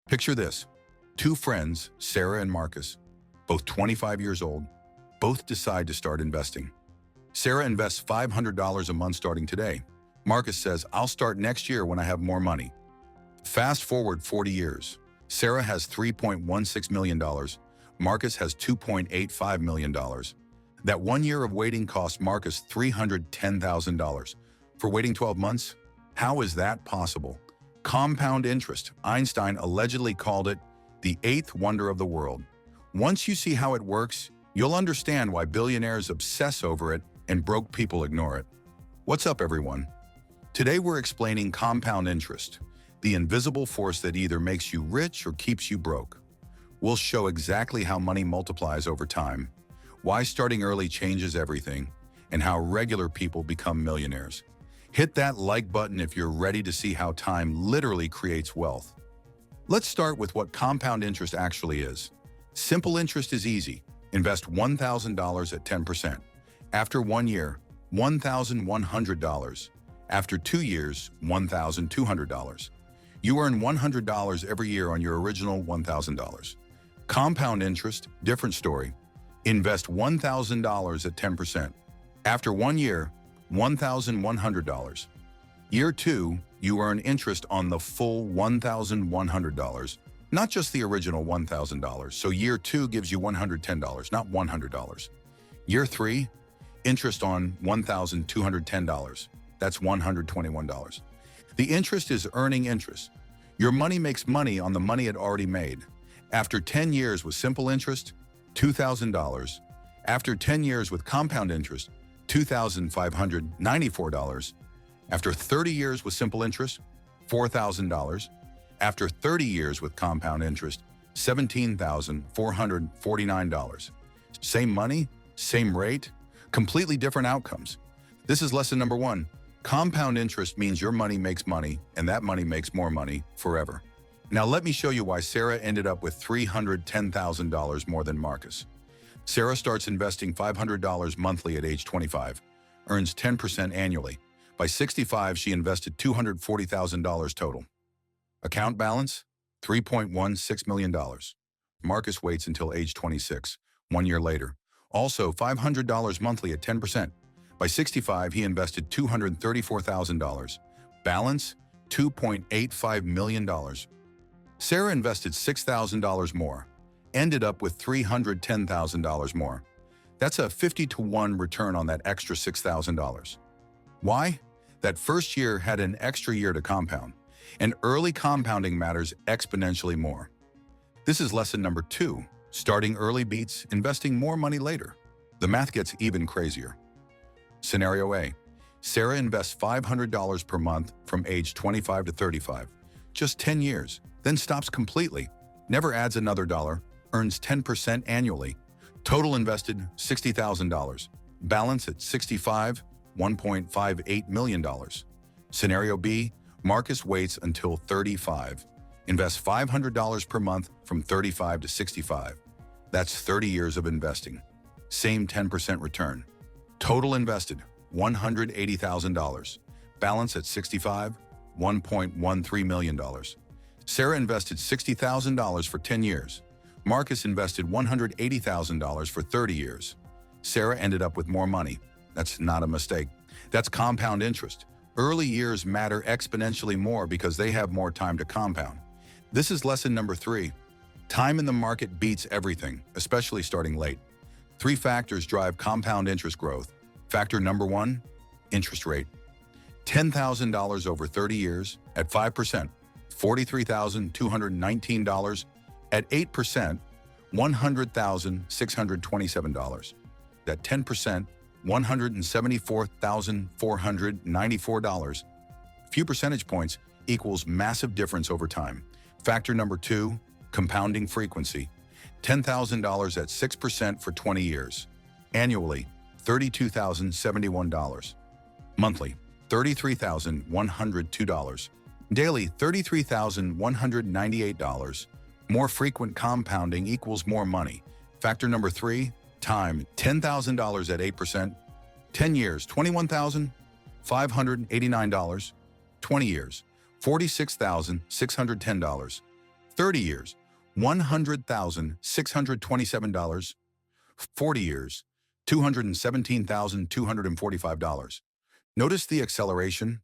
Picture this. Two friends, Sarah and Marcus, both 25 years old, both decide to start investing. Sarah invests $500 a month starting today. Marcus says, I'll start next year when I have more money. Fast forward 40 years. Sarah has $3.16 million. Marcus has $2.85 million. That 1 year of waiting cost Marcus $310,000. For waiting 12 months? How is that possible? Compound interest. Einstein allegedly called it the eighth wonder of the world. Once you see how it works, you'll understand why billionaires obsess over it and broke people ignore it. What's up, everyone? Today we're explaining compound interest, the invisible force that either makes you rich or keeps you broke. We'll show exactly how money multiplies over time, why starting early changes everything, and how regular people become millionaires. Hit that like button if you're ready to see how time literally creates wealth. Let's start with what compound interest actually is. Simple interest is easy. Invest $1,000 at 10%. After 1 year, $1,100. After 2 years, $1,200. You earn $100 every year on your original $1,000. Compound interest, different story. Invest $1,000 at 10%. After 1 year, $1,100. Year 2, you earn interest on the full $1,100, not just the original $1,000. So year 2 gives you $110, not $100. Year 3, interest on $1,210. That's $121. The interest is earning interest. Your money makes money on the money it already made. After 10 years with simple interest, $2,000. After 10 years with compound interest, $2,594. After 30 years with simple interest, $4,000. After 30 years with compound interest, $17,449. Same money, same rate, completely different outcomes. This is lesson number 1. Compound interest means your money makes money, and that money makes more money forever. Now let me show you why Sarah ended up with $310,000 more than Marcus. Sarah starts investing $500 monthly at age 25, earns 10% annually. By 65, she invested $240,000 total. Account balance, $3.16 million. Marcus waits until age 26, 1 year later. Also, $500 monthly at 10%. By 65, he invested $234,000. Balance, $2.85 million. Sarah invested $6,000 more, ended up with $310,000 more. That's a 50-to-1 return on that extra $6,000. Why? That first year had an extra year to compound, and early compounding matters exponentially more. This is lesson number 2. Starting early beats investing more money later. The math gets even crazier. Scenario A. Sarah invests $500 per month from age 25 to 35. Just 10 years, then stops completely. Never adds another dollar, earns 10% annually. Total invested, $60,000. Balance at 65, $1.58 million. Scenario B. Marcus waits until 35. Invests $500 per month from 35 to 65. That's 30 years of investing. Same 10% return. Total invested, $180,000. Balance at 65, $1.13 million. Sarah invested $60,000 for 10 years. Marcus invested $180,000 for 30 years. Sarah ended up with more money. That's not a mistake. That's compound interest. Early years matter exponentially more because they have more time to compound. This is lesson number 3. Time in the market beats everything, especially starting late. 3 factors drive compound interest growth. Factor number 1, interest rate. $10,000 over 30 years at 5%, $43,219. At 8%, $100,627. At 10%, $174,494. Few percentage points equals massive difference over time. Factor number 2, compounding frequency. $10,000 at 6% for 20 years. Annually, $32,071. Monthly, $33,102. Daily, $33,198. More frequent compounding equals more money. Factor number 3, time. $10,000 at 8%. 10 years, $21,589. 20 years, $46,610. 30 years, $100,627. 40 years, $217,245. Notice the acceleration?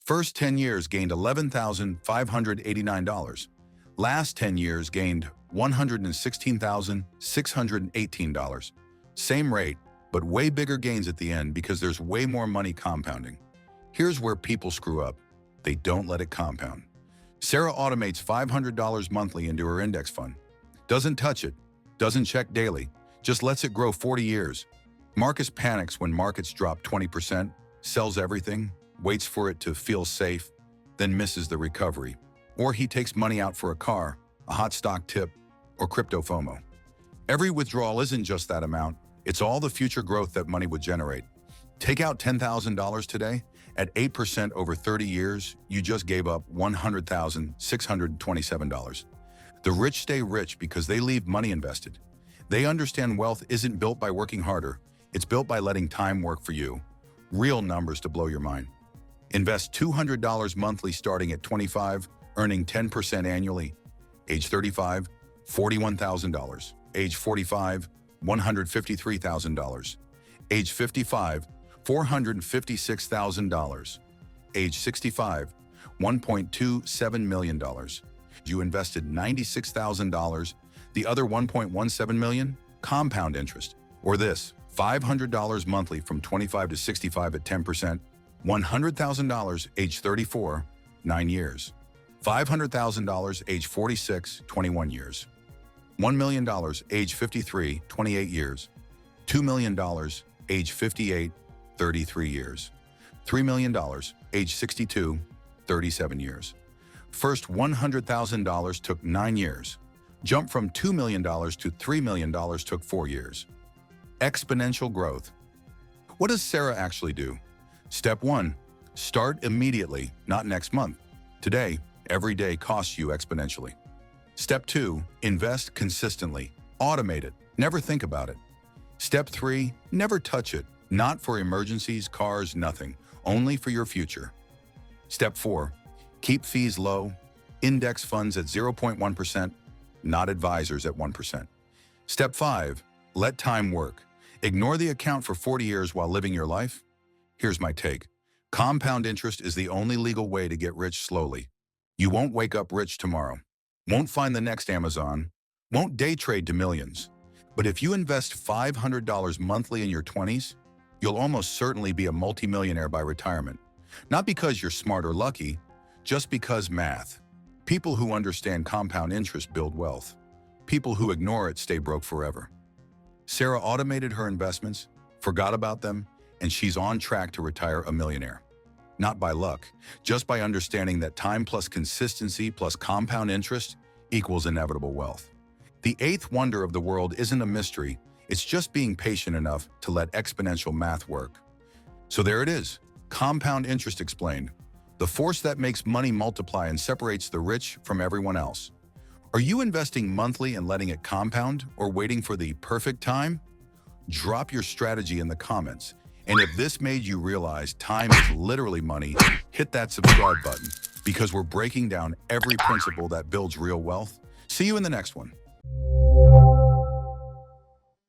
First 10 years gained $11,589. Last 10 years gained $116,618. Same rate, but way bigger gains at the end because there's way more money compounding. Here's where people screw up. They don't let it compound. Sarah automates $500 monthly into her index fund. Doesn't touch it, doesn't check daily, just lets it grow 40 years. Marcus panics when markets drop 20%, sells everything, waits for it to feel safe, then misses the recovery. Or he takes money out for a car, a hot stock tip, or crypto FOMO. Every withdrawal isn't just that amount, it's all the future growth that money would generate. Take out $10,000 today, at 8% over 30 years, you just gave up $100,627. The rich stay rich because they leave money invested. They understand wealth isn't built by working harder, it's built by letting time work for you. Real numbers to blow your mind. Invest $200 monthly starting at 25, earning 10% annually. Age 35, $41,000. Age 45, $153,000. Age 55, $456,000. Age 65, $1.27 million. You invested $96,000. The other $1.17 million, compound interest. Or this, $500 monthly from 25 to 65 at 10%, $100,000 age 34, 9 years. $500,000 age 46, 21 years. $1 million age 53, 28 years. $2 million age 58, 33 years. $3 million age 62, 37 years. First $100,000 took 9 years. Jump from $2 million to $3 million took 4 years. Exponential growth. What does Sarah actually do? Step 1. Start immediately, not next month. Today, every day costs you exponentially. Step 2. Invest consistently. Automate it. Never think about it. Step 3. Never touch it. Not for emergencies, cars, nothing. Only for your future. Step 4. Keep fees low. Index funds at 0.1%, not advisors at 1%. Step 5. Let time work. Ignore the account for 40 years while living your life. Here's my take. Compound interest is the only legal way to get rich slowly. You won't wake up rich tomorrow. Won't find the next Amazon. Won't day trade to millions. But if you invest $500 monthly in your 20s, you'll almost certainly be a multimillionaire by retirement. Not because you're smart or lucky, just because math. People who understand compound interest build wealth. People who ignore it stay broke forever. Sarah automated her investments, forgot about them, and she's on track to retire a millionaire. Not by luck, just by understanding that time plus consistency plus compound interest equals inevitable wealth. The eighth wonder of the world isn't a mystery, it's just being patient enough to let exponential math work. So there it is, compound interest explained. The force that makes money multiply and separates the rich from everyone else. Are you investing monthly and letting it compound, or waiting for the perfect time? Drop your strategy in the comments. And if this made you realize time is literally money, hit that subscribe button, because we're breaking down every principle that builds real wealth. See you in the next one.